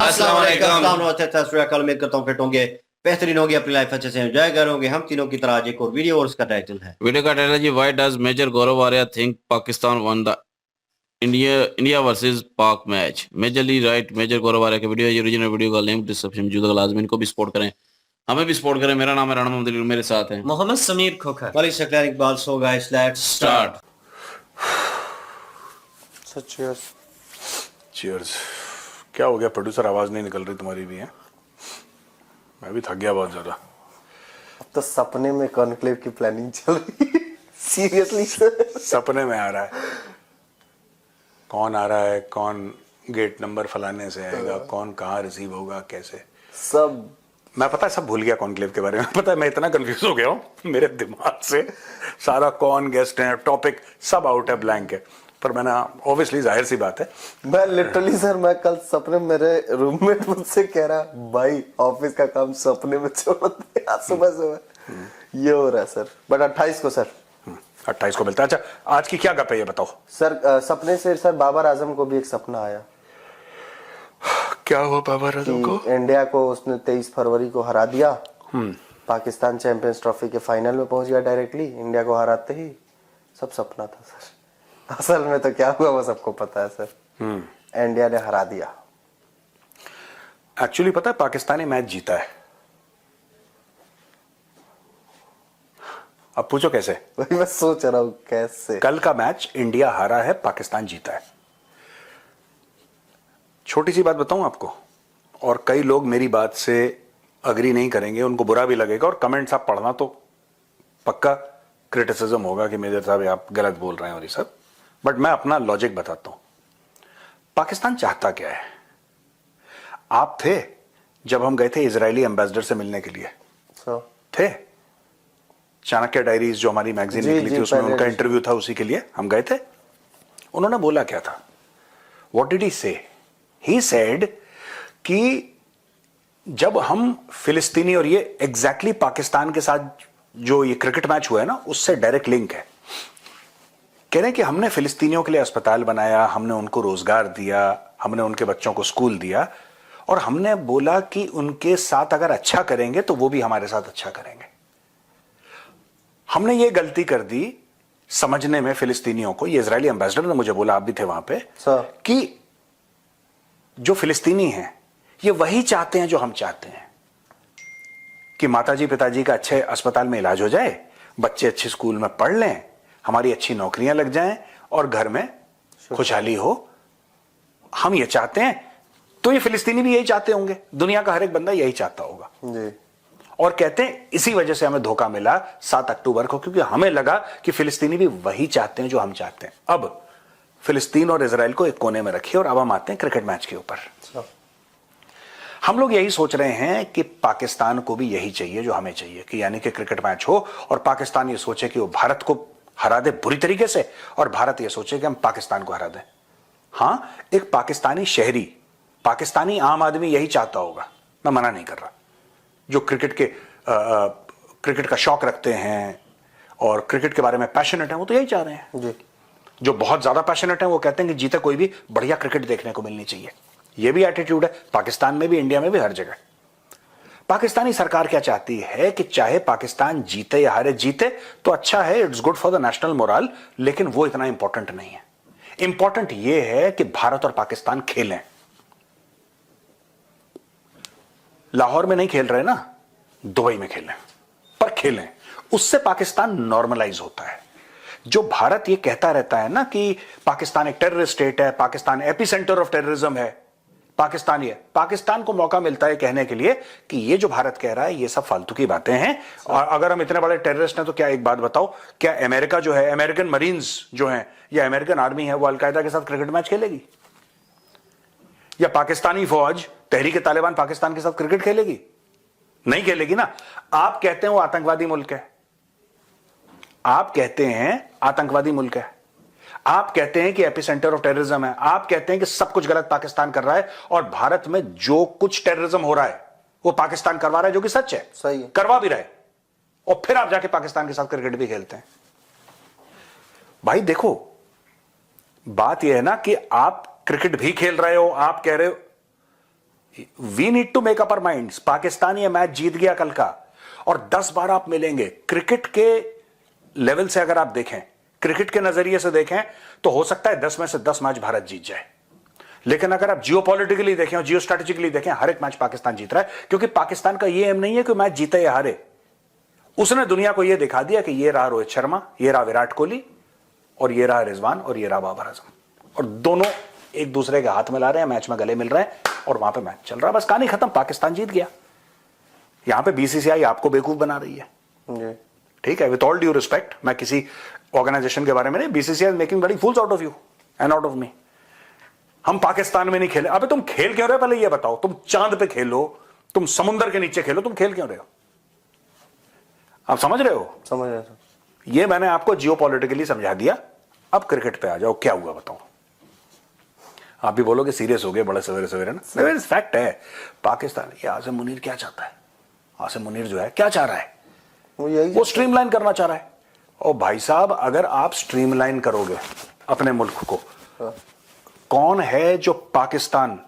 अस्सलाम वालेकुम। उम्मीद करता हूँ फिट होंगे, बेहतरीन होगी, अपनी लाइफ अच्छे से एंजॉय करोगे। हम तीनों की तरह आज एक और वीडियो और उसका टाइटल है वीडियो का title ji, why does major Gaurav Arya think Pakistan won the India versus Pak match. Majorly right major Gaurav Arya की वीडियो है। ये ओरिजिनल वीडियो का लिंक डिस्क्रिप्शन में मौजूद है। लाजमी इनको भी सपोर्ट करें, हमें भी सपोर्ट करें। मेरा नाम है राणा मोहम्मद, मेरे साथ हैं Mohammad Sameer Khokhar, Wali Saqlain Iqbal. So guys let's start. Cheers. क्या हो गया प्रोड्यूसर, आवाज नहीं निकल रही तुम्हारी भी है? मैं भी थक गया बहुत ज्यादा। अब तो सपने में कॉन्क्लेव की प्लानिंग चल रही है। सीरियसली सर, सपने में आ रहा है कौन आ रहा है, कौन गेट नंबर फलाने से आएगा, कौन कहाँ रिसीव होगा, कैसे सब। मैं पता है सब भूल गया कॉन्क्लेव के बारे में। पता है मैं इतना कंफ्यूज हो गया हूँ, मेरे दिमाग से सारा कौन गेस्ट है, टॉपिक सब आउट है, ब्लैंक है। पर मैंने ऑब्वियसली जाहिर सी बात है, मैं लिटरली सर, मैं कल सपने में मेरे रूममेट मुझसे कह रहा भाई ऑफिस का काम सपने में छोड़ दे। आज सुबह सुबह ये हो रहा है सर। बट 28 को सर, 28 को मिलता है। अच्छा आज की क्या गप है ये बताओ सर। सपने से सर बाबर आजम को भी एक सपना आया। क्या हुआ बाबर आजम को? इंडिया को उसने 23 फरवरी को हरा दिया। पाकिस्तान चैंपियंस ट्रॉफी के फाइनल में पहुंच गया डायरेक्टली, इंडिया को हराते ही। सब सपना था सर। असल में तो क्या हुआ वो सबको पता है सर। इंडिया ने हरा दिया। एक्चुअली पता है पाकिस्तान ने मैच जीता है। अब पूछो कैसे? वही मैं सोच रहा हूं कैसे। कल का मैच इंडिया हारा है, पाकिस्तान जीता है। छोटी सी बात बताऊं आपको, और कई लोग मेरी बात से अग्री नहीं करेंगे, उनको बुरा भी लगेगा, और कमेंट्स आप पढ़ना तो पक्का क्रिटिसिज्म होगा कि मेजर साहब आप गलत बोल रहे हैं और ये सब। बट मैं अपना लॉजिक बताता हूं। पाकिस्तान चाहता क्या है? आप थे जब हम गए थे इजरायली एम्बेसडर से मिलने के लिए? थे। चाणक्य डायरीज जो हमारी मैगजीन निकली थी उसमें उनका इंटरव्यू था, उसी के लिए हम गए थे। उन्होंने बोला क्या था? व्हाट डिड ही से? ही सेड कि जब हम फिलिस्तीनी, और ये एग्जैक्टली पाकिस्तान के साथ जो ये क्रिकेट मैच हुआ है ना, उससे डायरेक्ट लिंक है। कह रहे हैं कि हमने फिलिस्तीनियों के लिए अस्पताल बनाया, हमने उनको रोजगार दिया, हमने उनके बच्चों को स्कूल दिया, और हमने बोला कि उनके साथ अगर अच्छा करेंगे तो वो भी हमारे साथ अच्छा करेंगे। हमने ये गलती कर दी समझने में फिलिस्तीनियों को, ये इजरायली एम्बेसडर ने मुझे बोला, आप भी थे वहां पे, कि जो फिलिस्तीनी हैं ये वही चाहते हैं जो हम चाहते हैं, कि माताजी पिताजी का अच्छे अस्पताल में इलाज हो जाए, बच्चे अच्छे स्कूल में पढ़ लें, हमारी अच्छी नौकरियां लग जाएं, और घर में खुशहाली हो। हम ये चाहते हैं, तो ये फिलिस्तीनी भी यही चाहते होंगे, दुनिया का हर एक बंदा यही चाहता होगा जी। और कहते हैं इसी वजह से हमें धोखा मिला 7 अक्टूबर को, क्योंकि हमें लगा कि फिलिस्तीनी भी वही चाहते हैं जो हम चाहते हैं। अब फिलिस्तीन और इजराइल को एक कोने में रखिए, और अब हम आते हैं क्रिकेट मैच के ऊपर। हम लोग यही सोच रहे हैं कि पाकिस्तान को भी यही चाहिए जो हमें चाहिए, कि यानी कि क्रिकेट मैच हो और पाकिस्तान ये सोचे कि वो भारत को हरा दे बुरी तरीके से, और भारत ये सोचे कि हम पाकिस्तान को हरा दें। हां, एक पाकिस्तानी शहरी, पाकिस्तानी आम आदमी यही चाहता होगा, मैं मना नहीं कर रहा। जो क्रिकेट का शौक रखते हैं और क्रिकेट के बारे में पैशनेट है, वो तो यही चाह रहे हैं जी। जो बहुत ज्यादा पैशनेट है वो कहते हैं कि जीते कोई भी, बढ़िया क्रिकेट देखने को मिलनी चाहिए। ये भी एटीट्यूड है पाकिस्तान में भी, इंडिया में भी, हर जगह। पाकिस्तानी सरकार क्या चाहती है कि चाहे पाकिस्तान जीते या हारे, जीते तो अच्छा है, it's good for the national moral, लेकिन वो इतना इंपॉर्टेंट नहीं है। इंपॉर्टेंट ये है कि भारत और पाकिस्तान खेलें। लाहौर में नहीं खेल रहे ना, दुबई में खेलें, पर खेलें। उससे पाकिस्तान नॉर्मलाइज होता है। जो भारत ये कहता रहता है ना कि पाकिस्तान एक टेररिस्ट स्टेट है, पाकिस्तान एपिसेंटर ऑफ टेररिज्म है, पाकिस्तान को मौका मिलता है कहने के लिए कि ये जो भारत कह रहा है ये सब फालतू की बातें हैं। और अगर हम इतने बड़े टेररिस्ट हैं तो क्या, एक बात बताओ, क्या अमेरिका जो है, अमेरिकन मरीन्स जो हैं या अमेरिकन आर्मी है, वो अलकायदा के साथ क्रिकेट मैच खेलेगी? या पाकिस्तानी फौज तहरीक तालिबान पाकिस्तान के साथ क्रिकेट खेलेगी? नहीं खेलेगी ना। आप कहते हैं वो आतंकवादी मुल्क है, आप कहते हैं आतंकवादी मुल्क है, आप कहते हैं कि एपिसेंटर ऑफ टेररिज्म है, आप कहते हैं कि सब कुछ गलत पाकिस्तान कर रहा है, और भारत में जो कुछ टेररिज्म हो रहा है वो पाकिस्तान करवा रहा है, जो कि सच है, सही है, करवा भी रहा है, और फिर आप जाके पाकिस्तान के साथ क्रिकेट भी खेलते हैं। भाई देखो, बात यह है ना कि आप क्रिकेट भी खेल रहे हो, आप कह रहे हो we need to make up our minds. Pakistan ये मैच जीत गया कल का, और 10 बार आप मिलेंगे। क्रिकेट के लेवल से अगर आप देखें, क्रिकेट के नजरिए से देखें, तो हो सकता है 10 में से 10 मैच भारत जीत जाए। लेकिन अगर आप जियोपॉलिटिकली देखें और जियो स्ट्रेटेजिकली देखें, हर एक मैच पाकिस्तान जीत रहा है, क्योंकि पाकिस्तान का ये एम नहीं है कि मैच जीते या हारे। उसने दुनिया को यह दिखा दिया कि ये रहा रोहित शर्मा, ये रहा विराट कोहली, और ये रहा रिजवान, और ये रहा बाबर आजम, और दोनों एक दूसरे के हाथ में ला रहे हैं, मैच में गले मिल रहे हैं, और वहां पे मैच चल रहा है। बस कहानी खत्म, पाकिस्तान जीत गया। यहां पे बीसीसीआई आपको बेवकूफ बना रही है। ठीक है, विथ ऑल ड्यू रिस्पेक्ट, मैं किसी ऑर्गेनाइजेशन के बारे में नहीं, बीसीसीआई मेकिंग बड़ी fools out of you and out of me. हम पाकिस्तान में नहीं खेले। अबे तुम खेल क्यों रहे हो, पहले ये बताओ। तुम चांद पे खेलो, तुम समुद्र के नीचे खेलो, तुम खेल क्यों रहे हो? आप समझ रहे हो? समझ रहे हो। ये मैंने आपको जियोपॉलिटिकली समझा दिया। अब क्रिकेट पे आ जाओ, क्या हुआ बताओ। आप भी बोलोगे सीरियस हो गए बड़े सवेरे सवेरे ना। फैक्ट है, पाकिस्तान, ये आसिम मुनीर क्या चाहता है? आसिम मुनीर जो है क्या चाह रहा है? वो स्ट्रीमलाइन करना चाह रहा है। और भाई साहब, अगर आप स्ट्रीमलाइन करोगे अपने मुल्क को, कौन है जो पाकिस्तान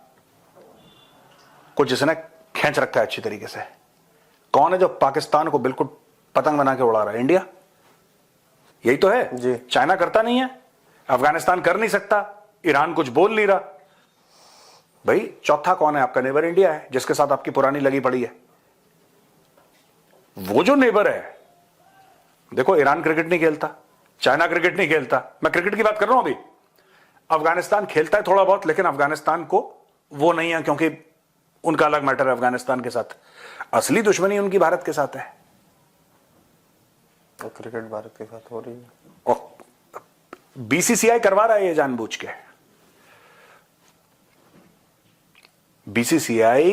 को जिसने खींच रखा है अच्छी तरीके से? कौन है जो पाकिस्तान को बिल्कुल पतंग बना के उड़ा रहा है? इंडिया। यही तो है जी। चाइना करता नहीं है, अफगानिस्तान कर नहीं सकता, ईरान कुछ बोल नहीं रहा। भाई चौथा कौन है आपका? नेबर इंडिया है, जिसके साथ आपकी पुरानी लगी पड़ी है। वो जो नेबर है, देखो ईरान क्रिकेट नहीं खेलता, चाइना क्रिकेट नहीं खेलता, मैं क्रिकेट की बात कर रहा हूं अभी। अफगानिस्तान खेलता है थोड़ा बहुत, लेकिन अफगानिस्तान को वो नहीं है, क्योंकि उनका अलग मैटर है अफगानिस्तान के साथ। असली दुश्मनी उनकी भारत के साथ है। और क्रिकेट भारत के साथ हो रही है, और बीसीसीआई करवा रहा है ये जानबूझ के। बीसीसीआई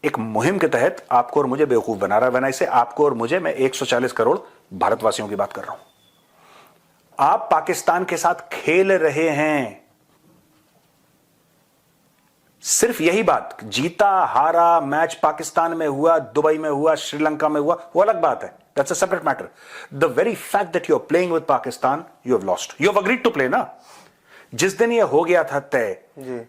एक मुहिम के तहत आपको और मुझे बेवकूफ बना रहा है। बनाई से आपको और मुझे, मैं 140 करोड़ भारतवासियों की बात कर रहा हूं। आप पाकिस्तान के साथ खेल रहे हैं। सिर्फ यही बात, जीता हारा मैच पाकिस्तान में हुआ, दुबई में हुआ, श्रीलंका में हुआ, वो अलग बात है। That's a separate matter. The very fact that you're playing with Pakistan, you have lost. You have agreed to play ना। जिस दिन ये हो गया था तय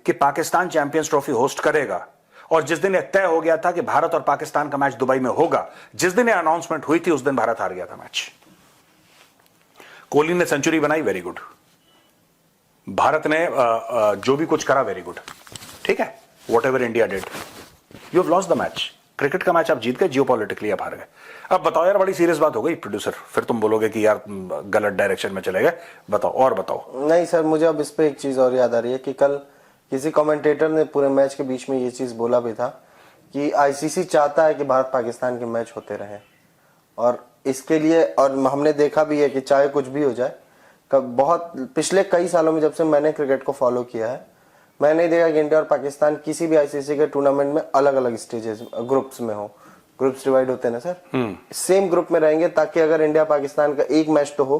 कि पाकिस्तान चैंपियंस ट्रॉफी होस्ट करेगा, और जिस दिन ये तय हो गया था कि भारत और पाकिस्तान का मैच दुबई में होगा, जिस दिन ये अनाउंसमेंट हुई थी, उस दिन भारत हार गया था मैच। कोहली ने सेंचुरी बनाई, वेरी गुड। भारत ने जो भी कुछ करा, वेरी गुड। ठीक है, what ever India did, you have lost the match. Cricket का मैच आप जीत गए, जियोपॉलिटिकली आप हार गए। अब बताओ यार, बड़ी सीरियस बात हो गई प्रोड्यूसर, फिर तुम बोलोगे कि यार गलत डायरेक्शन में चले गए। बताओ और बताओ। नहीं सर, मुझे अब इस पे एक चीज और याद आ रही है कि कल किसी कमेंटेटर ने पूरे मैच के बीच में ये चीज बोला भी था कि आईसीसी चाहता है कि भारत पाकिस्तान के मैच होते रहे, और इसके लिए, और हमने देखा भी है कि चाहे कुछ भी हो जाए, बहुत पिछले कई सालों में जब से मैंने क्रिकेट को फॉलो किया है, मैंने नहीं देखा कि इंडिया और पाकिस्तान किसी भी आईसीसी के टूर्नामेंट में अलग अलग स्टेजेस ग्रुप्स में हो। ग्रुप्स डिवाइड होते हैं ना सर, सेम ग्रुप में रहेंगे, ताकि अगर इंडिया पाकिस्तान का एक मैच तो हो,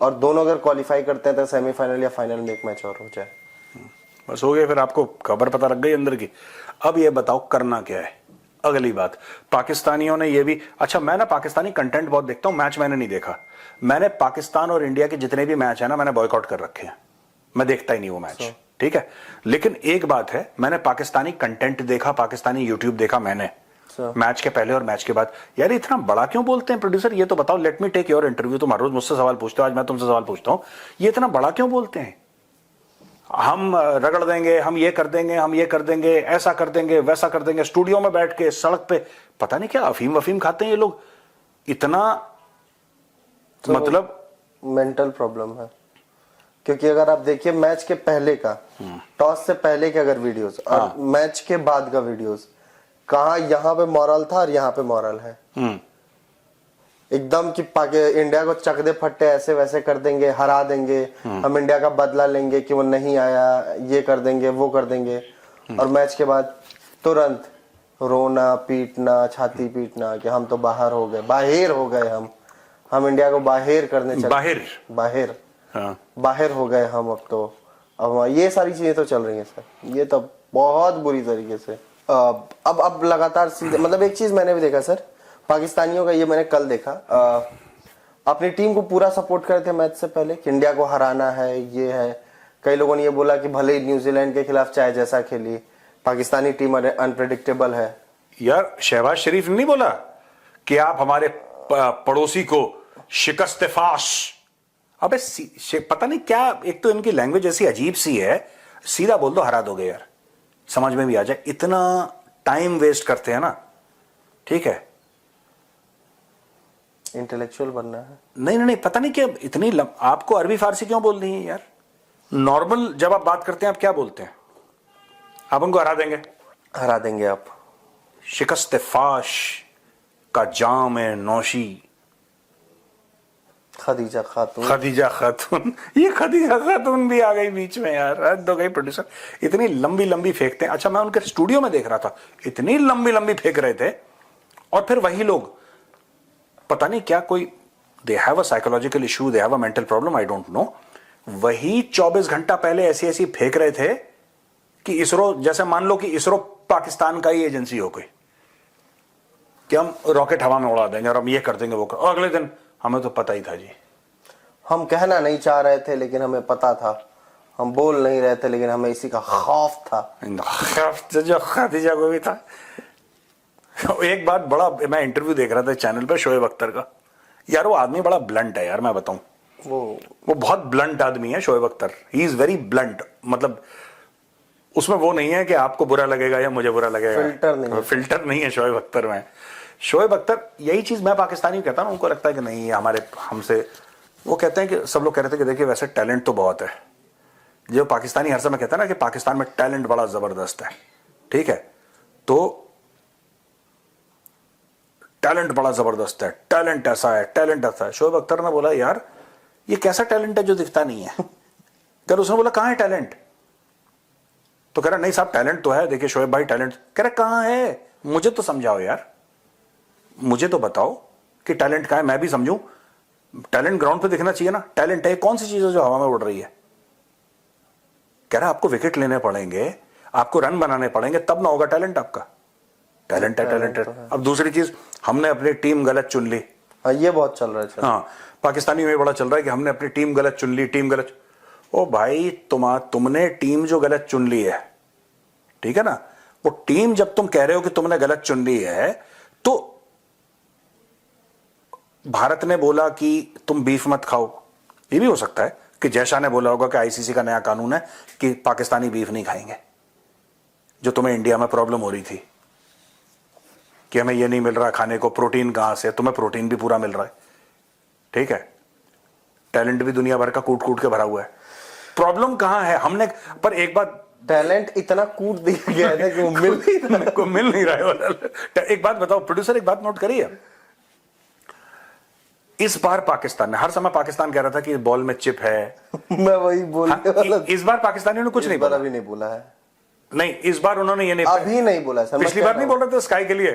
और दोनों अगर क्वालिफाई करते हैं तो सेमीफाइनल या फाइनल में एक मैच और हो जाए। बस हो गया, फिर आपको खबर पता लग गई अंदर की। अब ये बताओ करना क्या है। अगली बात, पाकिस्तानियों ने ये भी, अच्छा मैं ना पाकिस्तानी कंटेंट बहुत देखता हूं, मैच मैंने नहीं देखा। मैंने पाकिस्तान और इंडिया के जितने भी मैच है ना, मैंने बॉयकॉट कर रखे हैं, मैं देखता ही नहीं वो मैच। ठीक है, लेकिन एक बात है, मैंने पाकिस्तानी कंटेंट देखा, पाकिस्तानी यूट्यूब देखा मैंने, मैच के पहले और मैच के बाद। यार इतना बड़ा क्यों बोलते हैं प्रोड्यूसर, ये तो बताओ। Let me take your interview. तुम हर रोज मुझसे सवाल पूछते हो, आज मैं तुमसे सवाल पूछता हूं, ये इतना बड़ा क्यों बोलते हैं? हम रगड़ देंगे, हम ये कर देंगे, हम ये कर देंगे, ऐसा कर देंगे, वैसा कर देंगे, स्टूडियो में बैठ के, सड़क पे, पता नहीं क्या अफीम वफीम खाते हैं ये लोग। इतना तो मतलब मेंटल प्रॉब्लम है। क्योंकि अगर आप देखिए मैच के पहले का, टॉस से पहले के अगर वीडियोस और मैच के बाद का वीडियोस, कहा यहाँ पे मॉरल था और यहाँ पे मॉरल है। एकदम कि इंडिया को चक दे फट्टे, ऐसे वैसे कर देंगे, हरा देंगे, हम इंडिया का बदला लेंगे कि वो नहीं आया, ये कर देंगे, वो कर देंगे। और मैच के बाद तुरंत रोना पीटना, छाती पीटना कि हम तो बाहर हो गए, बाहर हो गए, हम इंडिया को बाहर करने चले, बाहर हो गए हम। अब ये सारी चीजें तो चल रही हैं सर, ये तो बहुत बुरी तरीके से। अब लगातार सीधे, मतलब एक चीज मैंने भी देखा सर, पाकिस्तानियों का, ये मैंने कल देखा, अपनी टीम को पूरा सपोर्ट कर रहे थे मैच से पहले कि इंडिया को हराना है, ये है। कई लोगों ने ये बोला कि भले ही न्यूजीलैंड के खिलाफ चाहे जैसा खेली, पाकिस्तानी टीम अनप्रेडिक्टेबल है। यार शहबाज शरीफ ने नहीं बोला कि आप हमारे पड़ोसी को शिकस्त फाश। अबे पता नहीं क्या, एक तो इनकी लैंग्वेज ऐसी अजीब सी है, सीधा बोल दो हरा दोगे यार, समझ में भी आ जाए। इतना टाइम वेस्ट करते हैं ना, ठीक है। इंटेलेक्चुअल बनना है। नहीं नहीं नहीं, पता नहीं क्या इतनी आपको अरबी फारसी क्यों बोल रही है यार। नॉर्मल जब आप बात करते हैं आप क्या बोलते हैं? आप उनको हरा देंगे। हरा देंगे आप। शिकस्त फाश का जाम है नौशी। खदीजा खातून। खदीजा खातून, ये खदीजा खातून भी आ गई बीच में यार, हद हो गई। प्रोड्यूसर इतनी लंबी लंबी फेंकते हैं। अच्छा मैं उनके स्टूडियो में देख रहा था, इतनी लंबी लंबी फेंक रहे थे, और फिर वही लोग पता नहीं क्या, कोई they have a psychological issue, they have a mental problem, I don't know. वही 24 घंटा पहले ऐसी ऐसी फेंक रहे थे कि इसरो, जैसे मान लो कि इसरो पाकिस्तान का ही एजेंसी हो गई, कि हम रॉकेट हवा में उड़ा देंगे और हम ये कर देंगे वो कर, और अगले दिन हमें तो पता ही था जी। हम कहना नहीं चाह रहे थे लेकिन हमें पता था, हम बोल नहीं रहे थे लेकिन हमें इसी का खौफ था। खौफ जो खदीजा को भी था। एक बात, बड़ा मैं इंटरव्यू देख रहा था चैनल पे शोएब अख्तर का, यार वो आदमी बड़ा ब्लंट है यार, मैं बताऊं, वो बहुत ब्लंट आदमी है Shoaib Akhtar. He is very blunt, मतलब उसमें वो नहीं है कि आपको बुरा लगेगा या मुझे बुरा लगेगा, फिल्टर नहीं है शोएब अख्तर में। शोएब अख्तर, यही चीज मैं पाकिस्तानी कहता हूं, उनको लगता है कि नहीं ये हमारे हमसे, वो कहते हैं कि सब लोग कह रहे थे कि देखिए वैसे टैलेंट तो बहुत है, जो पाकिस्तानी हर समय कहता है ना कि पाकिस्तान में टैलेंट बड़ा जबरदस्त है, ठीक है, तो टैलेंट बड़ा जबरदस्त है, टैलेंट ऐसा है, टैलेंट ऐसा है। शोएब अख्तर ने बोला यार ये कैसा टैलेंट है जो दिखता नहीं है। कह उसने बोला कहां है टैलेंट, तो कह रहा नहीं साहब टैलेंट तो है, देखिए शोएब भाई टैलेंट, कह रहा कहां है, मुझे तो समझाओ यार, मुझे तो बताओ कि टैलेंट कहां है, मैं भी समझूं। टैलेंट ग्राउंड पे दिखना चाहिए ना, टैलेंट है कौन सी चीज है जो हवा में उड़ रही है। कह रहा आपको विकेट लेने पड़ेंगे, आपको रन बनाने पड़ेंगे, तब ना होगा टैलेंट आपका। टैलेंट है, टैलेंट है। अब दूसरी चीज, हमने अपनी टीम गलत चुन ली। हाँ ये बहुत चल रहा है। हाँ पाकिस्तानी में बड़ा चल रहा है कि हमने अपनी टीम गलत चुन ली, टीम गलत। ओ भाई तुमने टीम जो गलत चुन ली है, ठीक है ना, वो टीम जब तुम कह रहे हो कि तुमने गलत चुन ली है, तो भारत ने बोला कि तुम बीफ मत खाओ, ये भी हो सकता है कि जयशाह ने बोला होगा कि आईसीसी का नया कानून है कि पाकिस्तानी बीफ नहीं खाएंगे, जो तुम्हें इंडिया में प्रॉब्लम हो रही थी कि हमें ये नहीं मिल रहा खाने को, प्रोटीन कहां से, तुम्हें प्रोटीन भी पूरा मिल रहा है, ठीक है, टैलेंट भी दुनिया भर का कूट कूट के भरा हुआ है, प्रॉब्लम कहां है। हमने पर एक बात, टैलेंट इतना कूट दिया गया है कि वो मिल नहीं रहा है। एक बात बताओ प्रोड्यूसर, एक बात नोट करिए, इस बार पाकिस्तान ने, हर समय पाकिस्तान कह रहा था कि बॉल में चिप है, मैं वही बोलने वाला, इस बार पाकिस्तानियों ने कुछ नहीं बोला, अभी नहीं बोला है, नहीं इस बार उन्होंने ये नहीं, अभी नहीं बोला सर, पिछली बार नहीं बोल रहे थे स्काई के लिए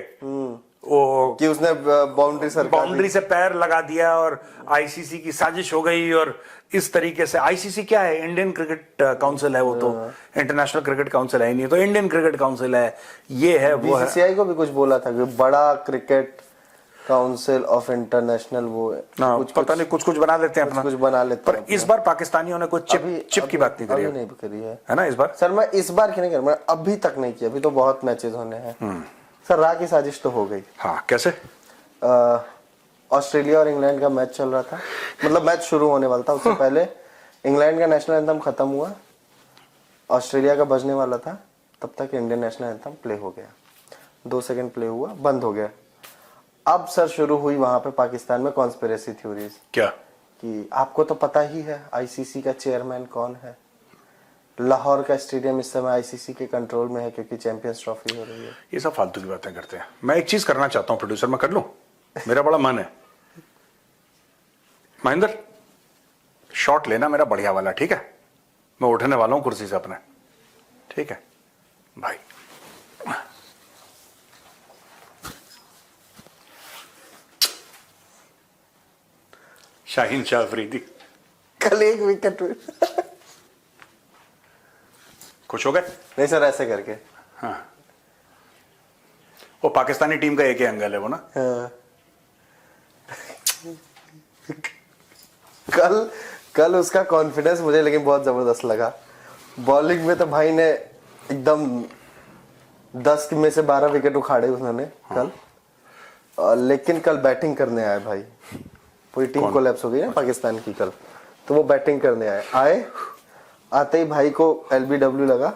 वो कि उसने बाउंड्री से पैर लगा दिया और आईसीसी की साजिश हो गई, और इस तरीके से, आईसीसी क्या है, इंडियन क्रिकेट काउंसिल है, वो तो इंटरनेशनल क्रिकेट काउंसिल है ही नहीं, तो इंडियन क्रिकेट काउंसिल है, ये है वो है। बीसीसीआई को भी कुछ बोला था कि बड़ा क्रिकेट काउंसिल ऑफ इंटरनेशनल, वो कुछ पता नहीं, कुछ बना लेते हैं अपना, कुछ बना लेते हैं। पर इस बार पाकिस्तानियों ने कोई चिप की बात नहीं करी, नहीं करी है ना इस बार। सर मैं इस बार की नहीं कर, मैं अभी तक नहीं किया, अभी तो बहुत मैचेस होने हैं सर। रा की साजिश तो हो गई। हाँ कैसे? ऑस्ट्रेलिया और इंग्लैंड का मैच चल रहा था, मतलब मैच शुरू होने वाला था, उससे पहले इंग्लैंड का नेशनल एंथम खत्म हुआ, ऑस्ट्रेलिया का बजने वाला था, तब तक इंडियन नेशनल एंथम प्ले हो गया, 2 सेकंड प्ले हुआ, बंद हो गया। अब सर शुरू हुई वहां पे पाकिस्तान में कॉन्स्पिरेसी थ्योरीज, क्या कि आपको तो पता ही है आईसीसी का चेयरमैन कौन है, लाहौर का स्टेडियम इस समय आईसीसी के कंट्रोल में है क्योंकि चैंपियंस ट्रॉफी हो रही है। ये सब फालतू की बातें करते हैं। मैं एक चीज करना चाहता हूं प्रोड्यूसर, मैं कर लूं, मेरा बड़ा मन है। महेंद्र शॉट लेना मेरा बढ़िया वाला, ठीक है, मैं उठने वाला हूं कुर्सी से अपने, ठीक है भाई। शाहीन शाह अफरीदी कल 1 विकेट खुश हो गए? नहीं सर, ऐसे करके। हाँ वो पाकिस्तानी टीम का एक ही एंगल है वो ना। हाँ। कल उसका कॉन्फिडेंस मुझे लेकिन बहुत जबरदस्त लगा, बॉलिंग में तो भाई ने एकदम 10 में से 12 विकेट उखाड़े उन्होंने कल। लेकिन कल बैटिंग करने आए भाई, पूरी टीम कोलैप्स हो गई ना पाकिस्तान की कल, तो वो बैटिंग करने आए आते ही भाई को एलबीडब्ल्यू लगा।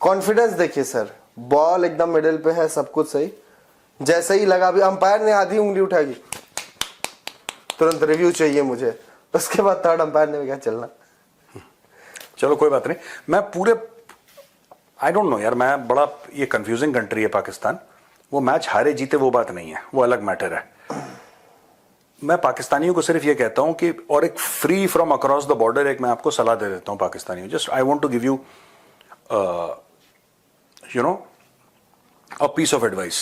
कॉन्फिडेंस देखिए सर, बॉल एकदम मिडिल पे है, सब कुछ सही, जैसे ही लगा, अभी अंपायर ने आधी उंगली उठाई, तुरंत रिव्यू चाहिए मुझे, उसके बाद थर्ड अंपायर ने भी कहा चलना। चलो कोई बात नहीं। मैं पूरे आई डोंट नो यार, मैं बड़ा, ये कंफ्यूजिंग कंट्री है पाकिस्तान। वो मैच हारे जीते वो बात नहीं है, वो अलग मैटर है। मैं पाकिस्तानियों को सिर्फ ये कहता हूं कि, और एक free from across the border एक मैं आपको सलाह दे देता हूं पाकिस्तानियों, just I want to give you you know a piece of advice.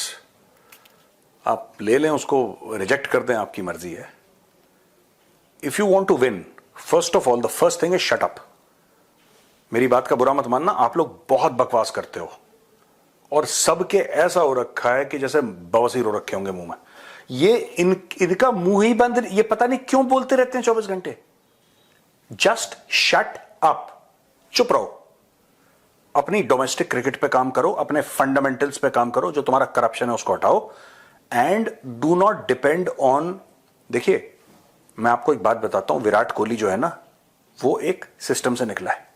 आप ले लें उसको, रिजेक्ट कर दें, आपकी मर्जी है। If you want to win, first of all the first thing is shut up. मेरी बात का बुरा मत मानना, आप लोग बहुत बकवास करते हो और सबके ऐसा हो रखा है कि जैसे बवासीर हो रखे होंगे मुंह में। ये इनका मुंह ही बंद, ये पता नहीं क्यों बोलते रहते हैं 24 घंटे। जस्ट शट अप, चुप रहो, अपनी डोमेस्टिक क्रिकेट पे काम करो, अपने फंडामेंटल्स पे काम करो, जो तुम्हारा करप्शन है उसको हटाओ, and do not depend on. देखिए मैं आपको एक बात बताता हूं, विराट कोहली जो है ना, वो एक सिस्टम से निकला है।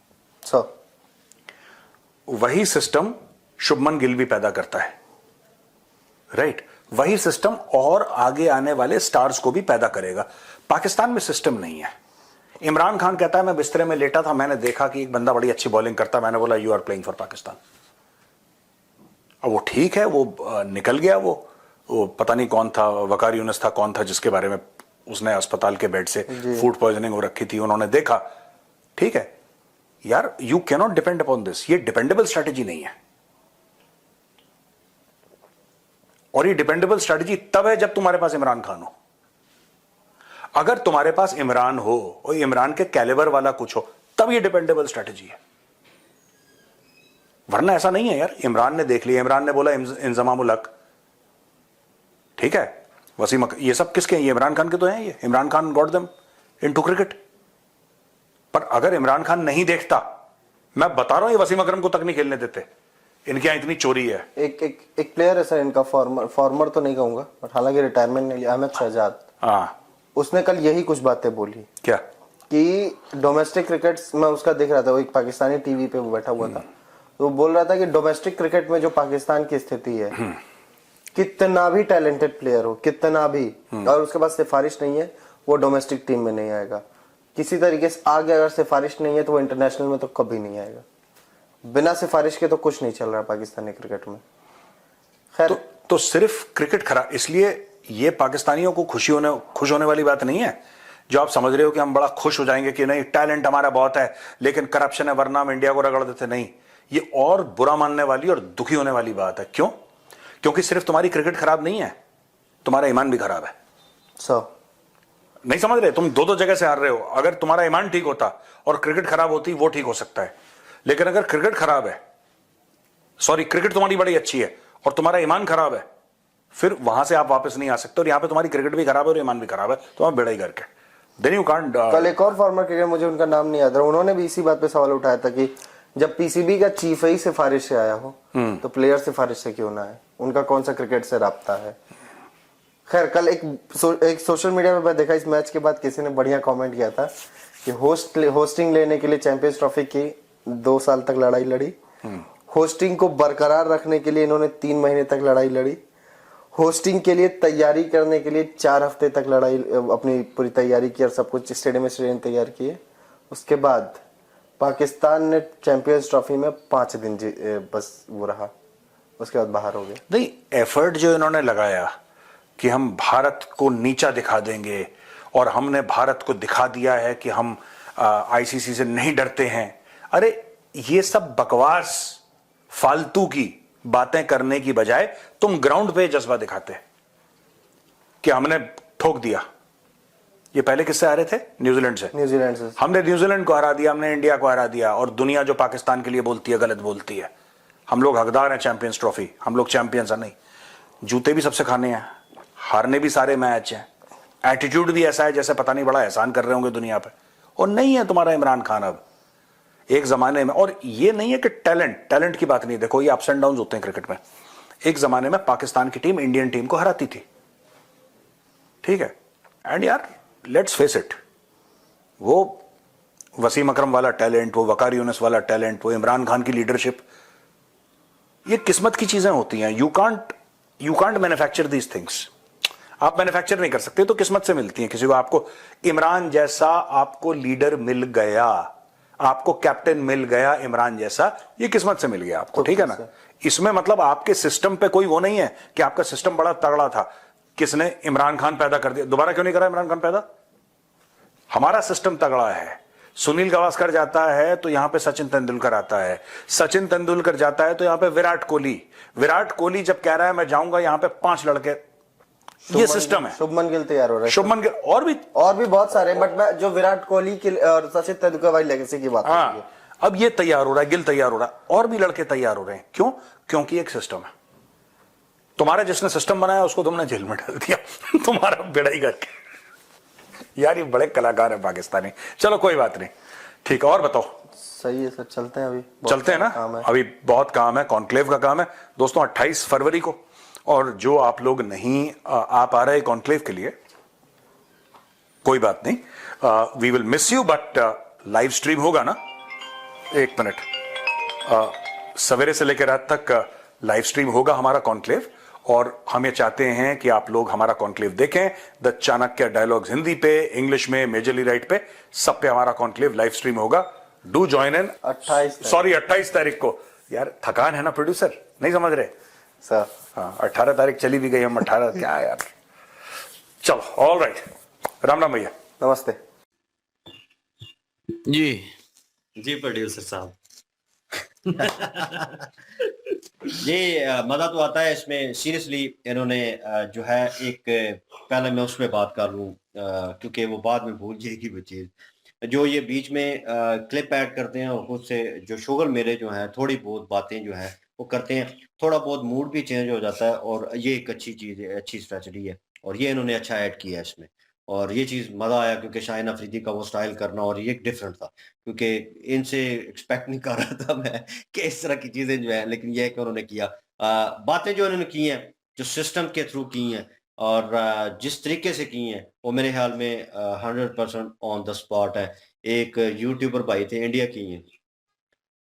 वही सिस्टम शुभमन गिल भी पैदा करता है, राइट? वही सिस्टम और आगे आने वाले स्टार्स को भी पैदा करेगा। पाकिस्तान में सिस्टम नहीं है। इमरान खान कहता है मैं बिस्तरे में लेटा था, मैंने देखा कि एक बंदा बड़ी अच्छी बॉलिंग करता, मैंने बोला you are playing for Pakistan. अब वो ठीक है, वो निकल गया, वो पता नहीं कौन था, वकार यूनुस था, कौन था, जिसके बारे में उसने अस्पताल के बेड से फूड पॉइजनिंग हो रखी थी, उन्होंने देखा, ठीक है यार, you cannot depend upon this. ये डिपेंडेबल स्ट्रैटेजी नहीं है, और ये डिपेंडेबल स्ट्रैटेजी तब है जब तुम्हारे पास इमरान खान हो। अगर तुम्हारे पास इमरान हो और इमरान के कैलिबर वाला कुछ हो, तब ये डिपेंडेबल स्ट्रैटेजी है, वरना ऐसा नहीं है यार। इमरान ने देख लिया, इमरान ने बोला इंजमाम उल हक, ठीक है, वसीम, ये सब किसके हैं? ये इमरान खान के तो हैं। ये Imran Khan got them into cricket. पर अगर इमरान खान नहीं देखता, मैं बता रहा हूं, ये वसीम अकरम को तक नहीं खेलने देते। इनके यहां इतनी चोरी है। एक प्लेयर है सर इनका, फॉर्मर तो नहीं कहूंगा, बट हालांकि रिटायरमेंट ने लिया, अहमद शहजाद। हाँ, उसने कल यही कुछ बातें बोली। क्या? कि डोमेस्टिक क्रिकेट में, उसका देख रहा था, वो एक पाकिस्तानी टीवी पे वो बैठा हुआ था, तो वो बोल रहा था कि डोमेस्टिक क्रिकेट में जो पाकिस्तान की स्थिति है, कितना भी टैलेंटेड प्लेयर हो, कितना भी, और उसके पास सिफारिश नहीं है, वो डोमेस्टिक टीम में नहीं आएगा। किसी तरीके से आगे अगर सिफारिश नहीं है तो वो इंटरनेशनल में तो कभी नहीं आएगा। बिना सिफारिश के तो कुछ नहीं चल रहा पाकिस्तानी क्रिकेट में। खैर, तो सिर्फ क्रिकेट खराब, इसलिए ये पाकिस्तानियों को खुश होने वाली बात नहीं है, जो आप समझ रहे हो कि हम बड़ा खुश हो जाएंगे कि नहीं टैलेंट हमारा बहुत है लेकिन करप्शन है वरना हम इंडिया को रगड़ देते। नहीं, ये और बुरा मानने वाली और दुखी होने वाली बात है। क्यों? क्योंकि सिर्फ तुम्हारी क्रिकेट खराब नहीं है, तुम्हारा ईमान भी खराब है। नहीं समझ रहे? तुम दो जगह से हार रहे हो। अगर तुम्हारा ईमान ठीक होता और क्रिकेट खराब होती, वो ठीक हो सकता है, लेकिन अगर क्रिकेट खराब है, सॉरी, क्रिकेट तुम्हारी बड़ी अच्छी है और तुम्हारा ईमान खराब है, फिर वहां से आप वापस नहीं आ सकते। और यहां पे तुम्हारी क्रिकेट भी खराब है और ईमान भी खराब है, तो आप बेड़ा ही करके देन यू कांट। कल एक और फॉर्मर क्रिकेटर, मुझे उनका नाम नहीं याद रहा, उन्होंने भी इसी बात पे सवाल उठाया था कि जब पीसीबी का चीफ ही सिफारिश से आया हो, तो प्लेयर सिफारिश से क्यों ना है, उनका कौन सा क्रिकेट से राब्ता है। खैर, कल एक सोशल मीडिया पे मैं देखा, इस मैच के बाद किसी ने बढ़िया कमेंट किया था कि होस्टिंग लेने के लिए चैंपियंस ट्रॉफी की 2 साल तक लड़ाई लड़ी, होस्टिंग को बरकरार रखने के लिए इन्होंने 3 महीने तक लड़ाई लड़ी, होस्टिंग के लिए तैयारी करने के लिए 4 हफ्ते तक लड़ाई, अपनी पूरी तैयारी की और सब कुछ स्टेडियम तैयार किए। उसके बाद पाकिस्तान ने चैंपियंस ट्रॉफी में 5 दिन बस वो रहा, उसके बाद बाहर हो गए। नहीं, एफर्ट जो इन्होंने लगाया कि हम भारत को नीचा दिखा देंगे और हमने भारत को दिखा दिया है कि हम आईसीसी से नहीं डरते हैं। अरे ये सब बकवास फालतू की बातें करने की बजाय तुम ग्राउंड पे जज्बा दिखाते कि हमने ठोक दिया। ये पहले किससे आ रहे थे? न्यूजीलैंड से। हमने न्यूजीलैंड को हरा दिया, हमने इंडिया को हरा दिया, और दुनिया जो पाकिस्तान के लिए बोलती है गलत बोलती है। हम लोग हकदार हैं चैंपियंस ट्रॉफी, हम लोग चैंपियंस हैं। नहीं, जूते भी सबसे खाने हैं, हारने भी सारे मैच हैं, एटीट्यूड भी ऐसा है जैसे पता नहीं बड़ा एहसान कर रहे होंगे दुनिया पे। और नहीं है तुम्हारा इमरान खान। अब एक जमाने में, और ये नहीं है कि टैलेंट की बात नहीं, देखो ये अप्स एंड डाउन होते हैं क्रिकेट में। एक जमाने में पाकिस्तान की टीम इंडियन टीम को हराती थी, ठीक है, एंड यार लेट्स फेस इट, वो वसीम अकरम वाला टैलेंट, वो वकार यूनिस वाला टैलेंट, वो इमरान खान की लीडरशिप, ये किस्मत की चीजें होती हैं। You can't manufacture these things, आप मैन्युफैक्चर नहीं कर सकते, तो किस्मत से मिलती हैं किसी को। आपको इमरान जैसा आपको लीडर मिल गया, आपको कैप्टन मिल गया इमरान जैसा, ये किस्मत से मिल गया आपको, ठीक है ना। इसमें मतलब आपके सिस्टम पे कोई वो नहीं है कि आपका सिस्टम बड़ा तगड़ा था, किसने इमरान खान पैदा कर दिया, दोबारा क्यों नहीं करा इमरान खान पैदा, हमारा सिस्टम तगड़ा है। सुनील गावस्कर जाता है तो यहां पे सचिन तेंदुलकर आता है, सचिन तेंदुलकर जाता है तो यहां पे विराट कोहली जब कह रहा है मैं जाऊंगा यहां पे 5 लड़के, ये सिस्टम है। शुभमन गिल तैयार हो रहा है, शुभमन गिल और भी बहुत सारे, बट मैं जो विराट कोहली की और सचिन तेंदुलकर वाली लेगेसी की बात कर रही हूं। अब ये तैयार हो रहा है, गिल तैयार हो रहा है, और भी लड़के तैयार हो रहे हैं। क्यों? क्योंकि एक सिस्टम है। तुम्हारा जिसने सिस्टम बनाया उसको तुमने जेल में डाल दिया तुम्हारा बेड़ाई करके। यार ये बड़े कलाकार है पाकिस्तानी। चलो कोई बात नहीं, ठीक है, और बताओ। सही है सर, चलते हैं, अभी चलते हैं ना, अभी बहुत काम है, कॉन्क्लेव का काम है दोस्तों 28 फरवरी को। और जो आप लोग नहीं आ पा रहे कॉन्क्लेव के लिए, कोई बात नहीं, we will miss you, but live stream होगा ना, 1 मिनट, सवेरे से लेकर रात तक लाइव स्ट्रीम होगा हमारा कॉन्क्लेव, और हम ये चाहते हैं कि आप लोग हमारा कॉन्क्लेव देखें। द चाणक्य डायलॉग्स हिंदी पे, इंग्लिश में, मेजरली राइट पे, सब पे हमारा कॉन्क्लेव लाइव स्ट्रीम होगा। Do join in. 28 तारीख को। यार थकान है ना प्रोड्यूसर, नहीं समझ रहे सर। हाँ 18 तारीख चली भी गई, हम 18 क्या यार। चलो ऑल राइट, राम राम भैया, नमस्ते जी प्रोड्यूसर साहब ये मजा तो आता है इसमें। सीरियसली इन्होंने जो है एक, पहले मैं उसमें बात कर लूँ क्योंकि वो बाद में भूल जाएगी वो चीज़, जो ये बीच में क्लिप ऐड करते हैं और खुद से जो शुगर मेरे जो हैं थोड़ी बहुत बातें जो है वो करते हैं, थोड़ा बहुत मूड भी चेंज हो जाता है, और ये एक अच्छी चीज़ है, अच्छी स्ट्रेटजी है, और ये इन्होंने अच्छा ऐड किया है इसमें। और ये चीज़ मज़ा आया क्योंकि शाहिन अफरीदी का वो स्टाइल करना, और ये डिफरेंट था क्योंकि इनसे एक्सपेक्ट नहीं कर रहा था मैं कि इस तरह की चीज़ें जो है, लेकिन ये है कि उन्होंने किया। बातें जो इन्होंने की हैं, जो सिस्टम के थ्रू की हैं, और जिस तरीके से की हैं, वो मेरे ख्याल में 100% ऑन द स्पॉट है। एक यूट्यूबर भाई थे, इंडिया की हैं,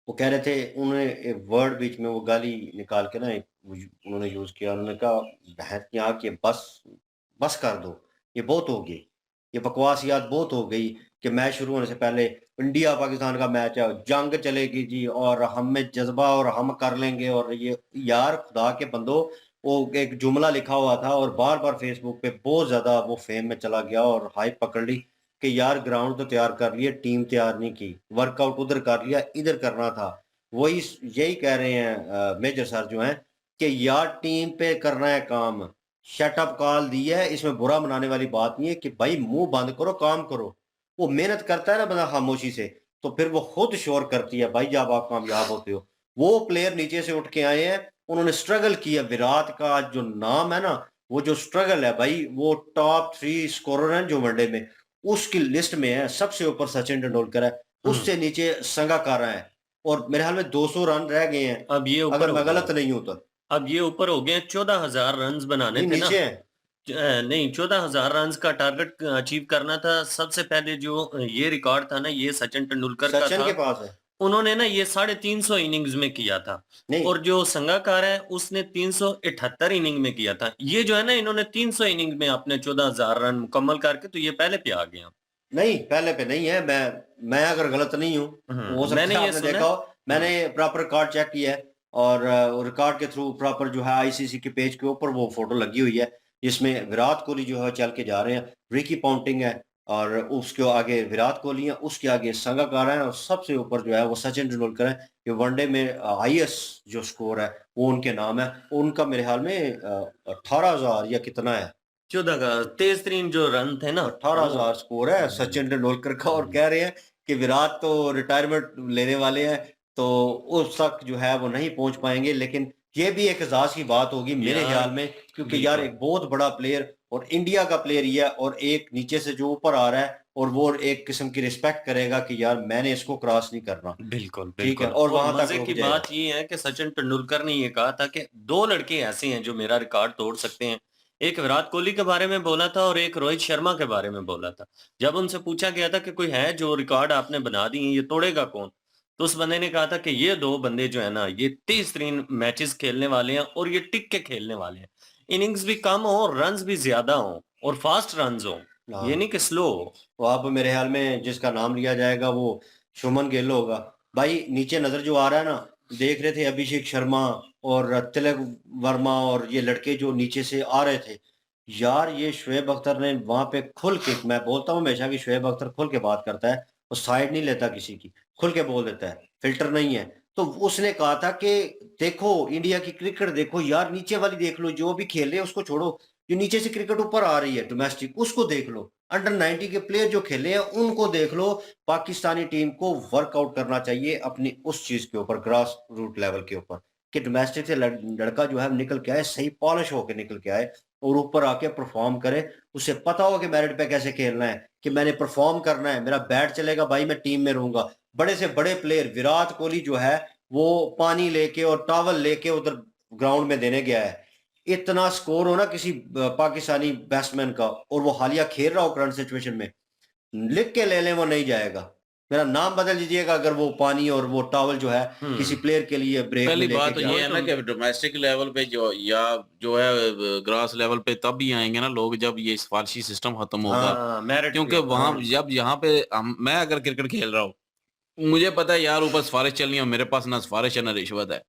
वो कह रहे थे, उन्होंने एक वर्ड बीच में वो गाली निकाल के ना एक उन्होंने यूज़ किया, उन्होंने कहा भैंस यहाँ की बस बस कर दो, ये बहुत हो गई, ये बकवासियात बहुत हो गई कि मैच शुरू होने से पहले इंडिया पाकिस्तान का मैच है, जंग चलेगी जी, और हम में जज्बा और हम कर लेंगे, और ये यार खुदा के बंदो, वो एक जुमला लिखा हुआ था और बार बार फेसबुक पे बहुत ज्यादा वो फेम में चला गया और हाइप पकड़ ली कि यार ग्राउंड तो तैयार कर लिया, टीम तैयार नहीं की, वर्कआउट उधर कर लिया, इधर करना था। वही यही कह रहे हैं मेजर सर जो हैं कि यार टीम पे करना है काम, शटअप कॉल दी है, इसमें बुरा मनाने वाली बात नहीं है कि भाई मुंह बंद करो, काम करो। वो मेहनत करता है ना बंदा खामोशी से, तो फिर वो खुद शोर करती है भाई जब आप कामयाब होते हो। वो प्लेयर नीचे से उठ के आए हैं, उन्होंने स्ट्रगल किया। विराट का जो नाम है ना, वो जो स्ट्रगल है भाई, वो टॉप 3 स्कोरर हैं जो वनडे में, उसकी लिस्ट में है। सबसे ऊपर सचिन तेंदुलकर है, उससे नीचे संगाकारा है, और मेरे ख्याल में 200 रन रह गए हैं, अब ये ऊपर अगर मैं गलत नहीं हूं तो। अब ये ऊपर हो गए 14,000 रन बनाने थे ना, नीचे है नहीं 14,000 रन का टारगेट अचीव करना था। सबसे पहले जो ये रिकॉर्ड था ना, ये सचिन तेंदुलकर का सचिन था, के पास है। उन्होंने ना ये 350 इनिंग्स में किया था, नहीं और जो संगाकार है उसने 378 इनिंग में किया था। ये जो है ना, इन्होंने 300 इनिंग में अपने 14,000 रन मुकम्मल करके तो ये पहले पे आ गए। नहीं, पहले पे नहीं है। मैं अगर गलत नहीं हूँ, हो सकता मैंने है ये आपने सुना देखा हो, मैंने प्रॉपर रिकॉर्ड चेक किया है, और रिकॉर्ड के थ्रू प्रॉपर जो है आईसीसी के पेज के ऊपर वो फोटो लगी हुई है, जिसमें विराट कोहली जो है चल के जा रहे हैं, रिकी पॉन्टिंग है, और उसके आगे विराट कोहली है, उसके आगे संगाकारा है, और सबसे ऊपर जो है वो सचिन तेंदुलकर है। ये वनडे में हाईएस्ट जो स्कोर है वो उनके नाम है। उनका मेरे ख्याल में 18,000 या कितना है, 14 का तेज तरीन जो रन थे ना, 18,000 स्कोर है सचिन तेंदुलकर का, और कह रहे हैं कि विराट तो रिटायरमेंट लेने वाले हैं, तो उस तक जो है वो नहीं पहुंच पाएंगे। लेकिन ये भी एक एजाज की बात होगी मेरे ख्याल में, क्योंकि यार एक बहुत बड़ा प्लेयर, और इंडिया का प्लेयर ही है, और एक नीचे से जो ऊपर आ रहा है और वो एक किस्म की रिस्पेक्ट करेगा कि यार मैंने इसको क्रॉस नहीं करना। बिल्कुल ठीक है, बिल्कुल। और वहां तक मजे रुक की जाएगा। बात ये है कि सचिन तेंदुलकर ने ये कहा था कि दो लड़के ऐसे हैं जो मेरा रिकॉर्ड तोड़ सकते हैं। एक विराट कोहली के बारे में बोला था और एक रोहित शर्मा के बारे में बोला था। जब उनसे पूछा गया था कि कोई है जो रिकॉर्ड आपने बना दिए, ये तोड़ेगा कौन, तो उस बंदे ने कहा था कि ये दो बंदे जो है ना, ये 30 मैचेस खेलने वाले हैं और ये टिक के खेलने वाले हैं। इनिंग्स भी कम हो, रन्स भी ज्यादा हो और फास्ट रन्स हो, ये हाँ, नहीं कि स्लो हो। तो अब मेरे ख्याल में जिसका नाम लिया जाएगा वो शुभमन गिल होगा। भाई नीचे नजर जो आ रहा है ना, देख रहे थे अभिषेक शर्मा और तिलक वर्मा और ये लड़के जो नीचे से आ रहे थे, यार ये शुएब अख्तर ने वहां पे खुल के, मैं बोलता हूँ हमेशा कि शुएब अख्तर खुल के बात करता है, वो साइड नहीं लेता किसी की, खुल के बोल देता है, फिल्टर नहीं है। तो उसने कहा था कि देखो इंडिया की क्रिकेट देखो यार, नीचे वाली देख लो, जो भी खेल रहे हैं उसको छोड़ो, जो नीचे से क्रिकेट ऊपर आ रही है डोमेस्टिक, उसको देख लो, अंडर 90 के प्लेयर जो खेले हैं उनको देख लो। पाकिस्तानी टीम को वर्कआउट करना चाहिए अपनी उस चीज के ऊपर, ग्रास रूट लेवल के ऊपर, कि डोमेस्टिक से लड़का जो है निकल के आए, सही पॉलिश होकर निकल के आए और ऊपर आके परफॉर्म करे। उसे पता हो कि मेरिट पे कैसे खेलना है, कि मैंने परफॉर्म करना है, मेरा बैट चलेगा भाई, मैं टीम में रहूंगा। बड़े से बड़े प्लेयर विराट कोहली जो है वो पानी लेके और टॉवल लेके उधर ग्राउंड में देने गया है। इतना स्कोर हो ना किसी पाकिस्तानी बैट्समैन का और वो हालिया खेल रहा हो करंट सिचुएशन में, लिख के ले लें वो नहीं जाएगा। मेरा नाम बदल दीजिएगा अगर वो पानी और वो टॉवल जो है किसी प्लेयर के लिए ब्रेक में पहली लेके बात तो जा ये है ना कि डोमेस्टिक लेवल पे जो या जो है ग्रास लेवल पे तब भी आएंगे ना लोग जब ये सिफारशी सिस्टम खत्म होगा। हाँ, मेरिट क्योंकि वहां जब यहाँ पे मैं अगर क्रिकेट खेल रहा हूँ, मुझे पता है यार ऊपर सिफारिश चलनी है, मेरे पास ना सिफारिश है ना रिश्वत है।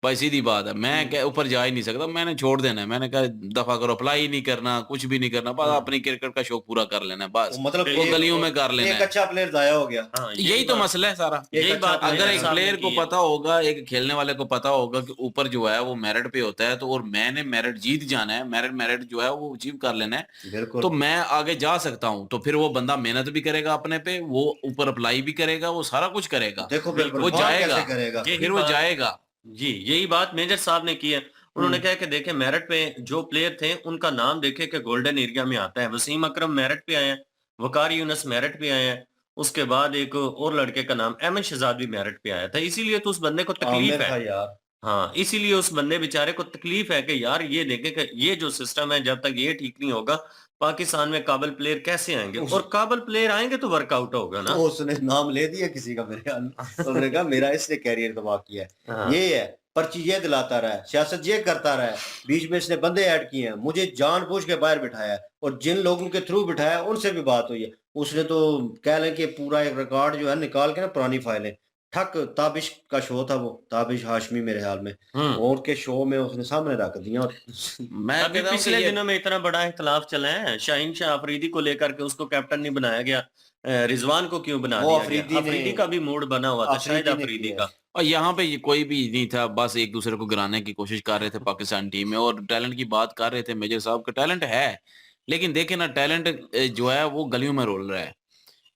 भाई सीधी बात है, मैं क्या ऊपर जा ही नहीं सकता, मैंने छोड़ देना है। मैंने कहा दफा करो, अप्लाई नहीं करना, कुछ भी नहीं करना, बस अपनी क्रिकेट का शौक पूरा कर लेना है, बस मतलब वो गलियों में कर लेना एक है। अच्छा प्लेयर जाया हो गया। हाँ, यही तो मसला है सारा। यही अच्छा बात player अगर मेजर एक साहब ने प्लेयर को की है। पता होगा, एक खेलने वाले को पता होगा कि ऊपर जो है वो मेरिट पे होता है, तो और मैंने मेरिट जीत जाना है, मेरिट मेरिट जो है वो अचीव कर लेना है, बिल्कुल। तो मैं आगे जा सकता हूँ। तो फिर वो बंदा मेहनत भी करेगा अपने पे, वो ऊपर अप्लाई भी करेगा, वो सारा कुछ करेगा, देखो बिल्कुल, वो परफॉर्म जाएगा, कैसे करेगा। यही फिर वो बात जाएगा। जी, यही बात मेजर साहब ने की है। उन्होंने कहा कि देखें मेरिट पे जो प्लेयर थे उनका नाम देखे कि गोल्डन एरिया में आता है। वसीम अकरम मेरिट पे आए हैं, वकार यूनुस मेरिट पे आए हैं, उसके बाद एक और लड़के का नाम अहमद शहजाद भी मेरिट पे आया था। इसीलिए तो उस बंदे को तकलीफ आमिर है। था यार। हाँ, इसीलिए उस बंदे बेचारे को तकलीफ है कि यार ये देखें कि ये जो सिस्टम है, जब तक ये ठीक नहीं होगा पाकिस्तान में काबिल प्लेयर कैसे आएंगे, और काबिल प्लेयर आएंगे तो वर्कआउट होगा ना। उसने नाम ले दिया किसी का मेरे ख्याल में। उसने कहा मेरा इसने कैरियर तबाह किया है। हाँ, ये है, पर्ची ये दिलाता रहा है, सियासत ये करता रहा है, बीच में इसने बंदे ऐड किए हैं, मुझे जानबूझ के बाहर बिठाया है, और जिन लोगों के थ्रू बिठाया है, उनसे भी बात हुई है। उसने तो कह लें कि पूरा एक रिकॉर्ड जो है निकाल के ना, पुरानी फाइलें ठक, ताबिश का शो था वो, ताबिश हाशमी मेरे ख्याल में, और के शो में उसने सामने रख दिया। और मैं अभी कहता हूँ कि पिछले ये दिनों में इतना बड़ा इख्तलाफ चला है शाहीन शाह अफरीदी को लेकर के, उसको कैप्टन नहीं बनाया गया, रिजवान को क्यों बना वो दिया अफरीदी गया? ने अफरीदी का भी मूड बना हुआ था, शायद अफरीदी ने अफरीदी किया का। है। और यहाँ पे ये कोई भी नहीं था, बस एक दूसरे को गिराने की कोशिश कर रहे थे पाकिस्तान टीम में, और टैलेंट की बात कर रहे थे। मेजर साहब का टैलेंट है, लेकिन देखे ना टैलेंट जो है वो गलियों में रोल रहा है।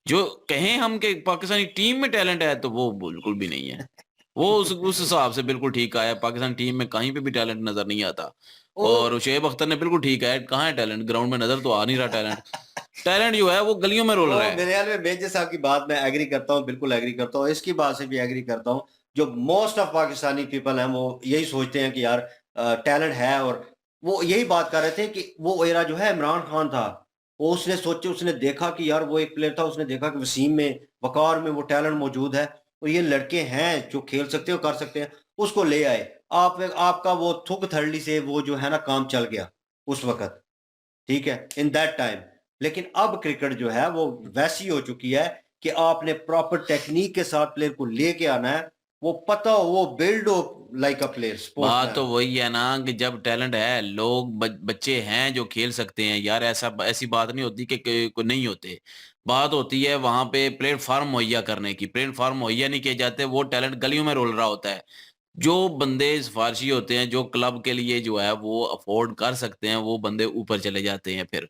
जो कहें हम कि पाकिस्तानी टीम में टैलेंट है, तो वो बिल्कुल भी नहीं है। वो उस हिसाब से बिल्कुल ठीक आया, पाकिस्तान टीम में कहीं पे भी टैलेंट नजर नहीं आता। और शुएब अख्तर ने बिल्कुल ठीक है, कहाँ है टैलेंट, ग्राउंड में नजर तो आ नहीं रहा टैलेंट। टैलेंट जो है वो गलियों में रोल वो रहा है। मेरे ख्याल में मेजर साहब की बात मैं एग्री करता हूँ, बिल्कुल एग्री करता हूँ, इसकी बात से भी एग्री करता हूँ। जो मोस्ट ऑफ पाकिस्तानी पीपल हैं वो यही सोचते हैं कि यार टैलेंट है, और वो यही बात कर रहे थे कि वो एरा जो है इमरान खान था, वो उसने सोचे, उसने देखा कि यार वो एक प्लेयर था, उसने देखा कि वसीम में, वकार में वो टैलेंट मौजूद है, और ये लड़के हैं जो खेल सकते हो, कर सकते हैं, उसको ले आए। आपका वो थुक थर्ली से वो जो है ना काम चल गया उस वक्त, ठीक है, इन दैट टाइम। लेकिन अब क्रिकेट जो है वो वैसी हो चुकी है कि आपने प्रॉपर टेक्निक के साथ प्लेयर को लेके आना है, वो पता हो, वो बिल्ड हो लाइक अ प्लेयर बात तो स्पोर्ट्समैन। वही है ना कि जब टैलेंट है, लोग बच्चे हैं जो खेल सकते हैं यार, ऐसी बात नहीं होती कि कोई नहीं होते। बात होती है वहां पे प्लेटफॉर्म मुहैया करने की, प्लेटफॉर्म मुहैया नहीं किए जाते, वो टैलेंट गलियों में रोल रहा होता है। जो बंदे सिफारशी होते हैं, जो क्लब के लिए जो है वो अफोर्ड कर सकते हैं, वो बंदे ऊपर चले जाते हैं फिर।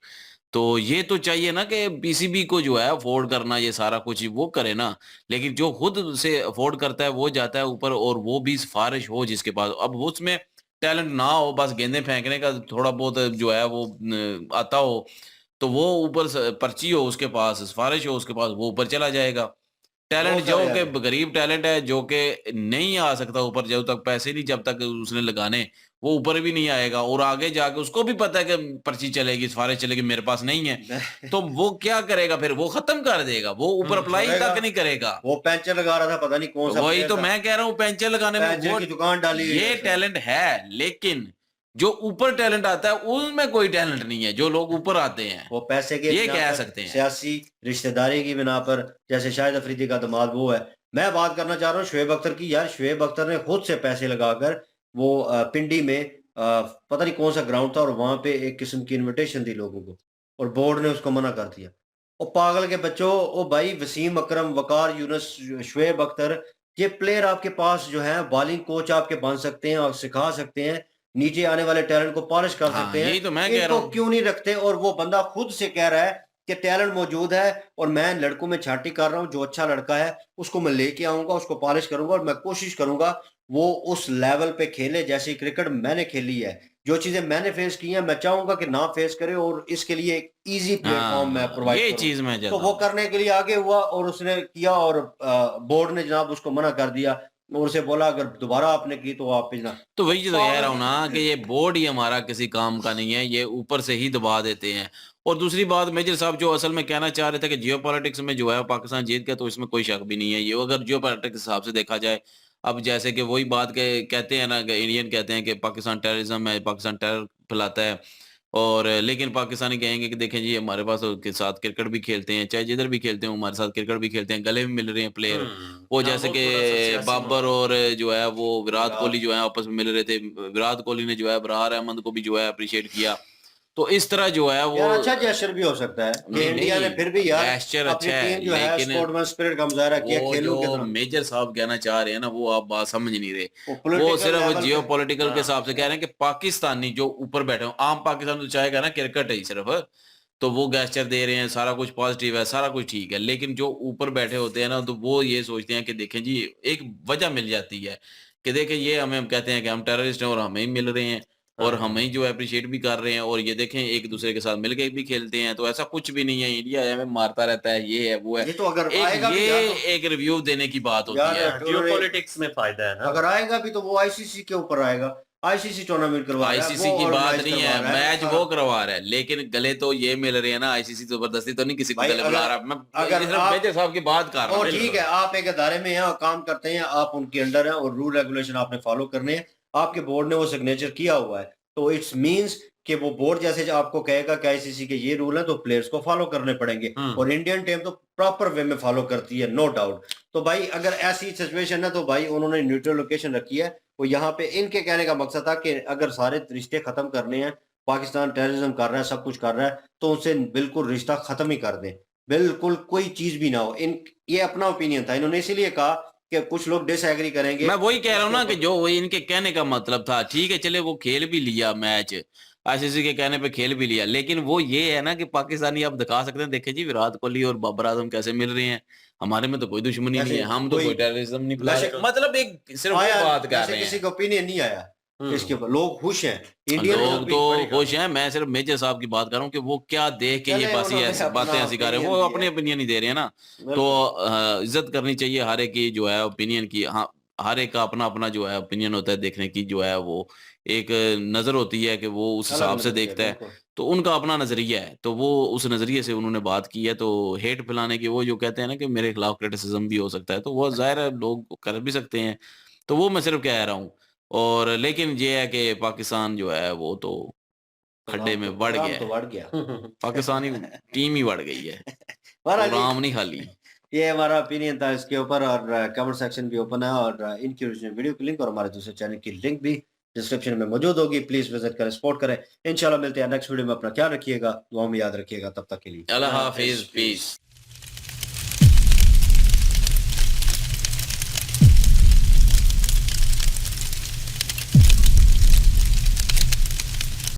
तो ये तो चाहिए ना कि पीसीबी को जो है अफोर्ड करना, ये सारा कुछ वो करे ना। लेकिन जो खुद से अफोर्ड करता है वो जाता है ऊपर, और वो भी सिफारिश हो जिसके पास, अब उसमें टैलेंट ना हो, बस गेंदें फेंकने का थोड़ा बहुत जो है वो आता हो, तो वो ऊपर पर्ची हो उसके पास, सिफारिश हो उसके पास, वो ऊपर चला जाएगा। टैलेंट बहुत जो सारे कि गरीब टैलेंट है, जो कि नहीं आ सकता ऊपर, जब तक पैसे नहीं, जब तक उसने लगाने, वो ऊपर भी नहीं आएगा। और आगे जाके उसको भी पता है कि पर्ची चलेगी, सिफारिश चलेगी, मेरे पास नहीं है, तो वो क्या करेगा फिर? वो खत्म कर देगा, वो ऊपर अप्लाई करेगा। तक नहीं करेगा। वो पेंचर लगा रहा था, पता नहीं कौन सा वही player तो था, मैं कह रहा हूँ, पेंचर लगाने में पेंचर वो की दुकान डाली हुई है ये उसने। टैलेंट है, लेकिन जो ऊपर टैलेंट आता है उनमें कोई टैलेंट नहीं है, जो लोग ऊपर आते हैं, वो पैसे के ये बिना कह पर, सकते हैं। सियासी रिश्तेदारी की बिना पर, जैसे शाहिद अफरीदी का दामाद वो है। मैं बात करना चाह रहा हूँ शुएब अख्तर की। यार शुएब अख्तर ने खुद से पैसे लगाकर वो पिंडी में पता नहीं कौन सा ग्राउंड था, और वहां पे एक किस्म की इनविटेशन दी लोगों को, और बोर्ड ने उसको मना कर दिया। ओ पागल के बच्चों, ओ भाई वसीम अकरम, वकार यूनुस, शुएब अख्तर, ये प्लेयर आपके पास जो है, बॉलिंग कोच आपके बन सकते हैं और सिखा सकते हैं, नीचे आने वाले टैलेंट को पॉलिश कर हाँ, सकते हैं। यही तो मैं कह रहा इनको हूँ। क्यों नहीं रखते? और वो बंदा खुद से कह रहा है कि टैलेंट मौजूद है, और मैं लड़कों में छांटी कर रहा हूँ, जो अच्छा लड़का है उसको मैं लेके आऊंगा, उसको पॉलिश करूंगा, और मैं कोशिश करूंगा वो उस लेवल पे खेले जैसी क्रिकेट मैंने खेली है। जो चीजें मैंने फेस की हैं, मैं चाहूंगा कि ना फेस करे, और इसके लिए एक इजी प्लेटफॉर्म मैं हाँ, प्रोवाइड ये करूं। चीज मैं तो चाहता वो हूँ। करने के लिए आगे हुआ, और उसने किया, और बोर्ड ने जनाब उसको मना कर दिया, और उसे बोला अगर दोबारा आपने की तो आप ना। तो वही तो कह रहा हूँ ना कि पागल। ये बोर्ड ही हमारा किसी काम का नहीं है, ये ऊपर से ही दबा देते हैं। और दूसरी बात, मेजर साहब जो असल में कहना चाह रहे थे कि जियो पॉलिटिक्स में जो है पाकिस्तान जीत गया, तो इसमें कोई शक भी नहीं है। ये अगर जियो पॉलिटिक्स के हिसाब से देखा जाए, अब जैसे कि वही बात के कहते हैं ना कि इंडियन कहते हैं कि पाकिस्तान टेररिज्म है, पाकिस्तान टेरर फैलाता है, और लेकिन पाकिस्तानी कहेंगे कि देखें जी हमारे पास के साथ क्रिकेट भी खेलते हैं, चाहे जिधर भी खेलते हैं हमारे साथ क्रिकेट भी खेलते हैं, गले भी मिल रहे हैं प्लेयर। वो हाँ, जैसे वो कि थोड़ा-सा सियासी बाबर माहौल है। और जो है वो विराट कोहली विराट। जो है आपस में मिल रहे थे। विराट कोहली ने जो है बरहार अहमद को भी जो है अप्रिशिएट किया। तो इस तरह जो है वो यार अच्छा जेस्चर भी हो सकता है कि नहीं इंडिया ने नहीं, फिर भी यार गेस्चर अपनी अच्छा है, टीम जो है लेकिन स्पोर्ट्समैन स्पिरिट का मुजाहरा किया वो खेलों के जो दौरान। मेजर साहब कहना चाह रहे हैं ना, वो आप बात समझ नहीं रहे। वो वो पॉलिटिकल सिर्फ लेवल जियो पे। पॉलिटिकल के हिसाब से कह हाँ। रहे हैं कि पाकिस्तानी जो ऊपर बैठे हो, आम पाकिस्तान तो चाहेगा ना क्रिकेट है ही सिर्फ, तो वो गेस्चर दे रहे हैं, सारा कुछ पॉजिटिव है, सारा कुछ ठीक है। लेकिन जो ऊपर बैठे होते हैं ना, तो वो ये सोचते हैं कि देखें जी, एक वजह मिल जाती है कि देखें ये हमें, हम कहते हैं कि हम टेररिस्ट हैं और हमें ही मिल रहे हैं, और हमें ही जो अप्रिशिएट भी कर रहे हैं, और ये देखें एक दूसरे के साथ मिलके भी खेलते हैं। तो ऐसा कुछ भी नहीं है, इंडिया हमें मारता रहता है, ये है वो है। ये तो अगर एक आएगा भी ये यार तो, एक रिव्यू देने की बात होती यार है। जियोपॉलिटिक्स में फायदा है ना। अगर आएगा भी तो वो आईसीसी के ऊपर आएगा। आईसीसी टूर्नामेंट करवा रहा है, आईसीसी वो की बात ऑर्गेनाइज नहीं करवा है, रहा है मैच सारा। वो करवा रहा है, लेकिन गले तो ये मिल रहे हैं ना। आईसीसी जबरदस्ती तो नहीं किसी को भाई गले बुला अगर रहा। मैं अगर ये सिर्फ आप, मेजर साहब की बात कर रहा और हूँ। ठीक है आप एक अदारे में हैं और काम करते हैं, आप उनके अंडर हैं, और रूल रेगुलेशन आपने फॉलो करने हैं, आपके बोर्ड ने वो सिग्नेचर किया हुआ है, तो इट्स मींस कि वो बोर्ड जैसे आपको कहेगा कि आईसीसी के ये रूल हैं, तो प्लेयर्स को फॉलो करने पड़ेंगे, और इंडियन टीम तो प्रॉपर वे में फॉलो करती है, नो डाउट। तो भाई अगर ऐसी सिचुएशन है, तो भाई उन्होंने न्यूट्रल लोकेशन रखी है। वो यहाँ पे इनके कहने का मकसद था कि अगर सारे रिश्ते खत्म करने हैं, पाकिस्तान टेररिज्म कर रहा है, सब कुछ कर रहा है, तो उनसे बिल्कुल रिश्ता खत्म ही कर दें, बिल्कुल कोई चीज भी ना हो। इन ये अपना ओपिनियन था, इन्होंने इसीलिए कहा कि कुछ लोग डिसएग्री करेंगे। मैं वही कह रहा हूँ उसके ना कि ऊपर जो वही इनके कहने का मतलब था, ठीक है चले वो खेल भी लिया मैच, आईसीसी के कहने पे खेल भी लिया, लेकिन वो ये है ना कि पाकिस्तानी अब दिखा सकते हैं, देखें जी विराट कोहली और बाबर आजम कैसे मिल रहे हैं, हमारे में तो कोई दुश्मनी नहीं जैसे है, हम तो कोई कोई टेररिज्म नहीं फैला वैसे रहे। मतलब एक सिर्फ वो आया, बात कर वैसे रहे किसी हैं। का ओपिनियन नहीं आया इसके ऊपर, लोग खुश हैं, इंडियन लोग तो बड़ी खुश हैं, मैं सिर्फ मेजर साहब की बात कर रहा हूँ कि वो क्या देख के ये चले, बात उन्होंने ऐसी बातें अपना ऐसी कर रहे हैं, ओपिनियन वो दिया अपने है। ओपिनियन ही दे रहे हैं ना। तो बिल्कुल। इज्जत करनी चाहिए हर एक की जो है ओपिनियन की। हाँ, हर एक का अपना अपना जो है ओपिनियन होता है, देखने की जो है वो एक नजर होती है कि वो उस अलग हिसाब से नजरिया, देखता है। बिल्कुल। तो उनका अपना नजरिया है, तो वो उस नजरिए से उन्होंने बात की है। तो हेट फैलाने की, वो जो कहते हैं ना कि मेरे खिलाफ क्रिटिसिज्म भी हो सकता है, तो वो जाहिर है लोग कर भी सकते हैं। तो वो मैं सिर्फ कह रहा हूँ। और लेकिन ये है कि पाकिस्तान जो है वो तो खड्डे में बढ़ राम गया तो है। बढ़ गया। पाकिस्तानी टीम ही बढ़ गई है, बहरहाल वो राम नहीं खाली। ये हमारा ओपिनियन था इसके ऊपर, और कमेंट सेक्शन भी ओपन है, और इनकी ओरिजिनल वीडियो की लिंक और हमारे दूसरे चैनल की लिंक भी डिस्क्रिप्शन में मौजूद होगी। प्लीज विजिट करें, सपोर्ट करें। इंशाल्लाह मिलते हैं नेक्स्ट वीडियो में। अपना ख्याल रखिएगा, दुआ में याद रखिएगा। तब तक के लिए अल्लाह अल्लाह हाफिज, हाफिज, पीस।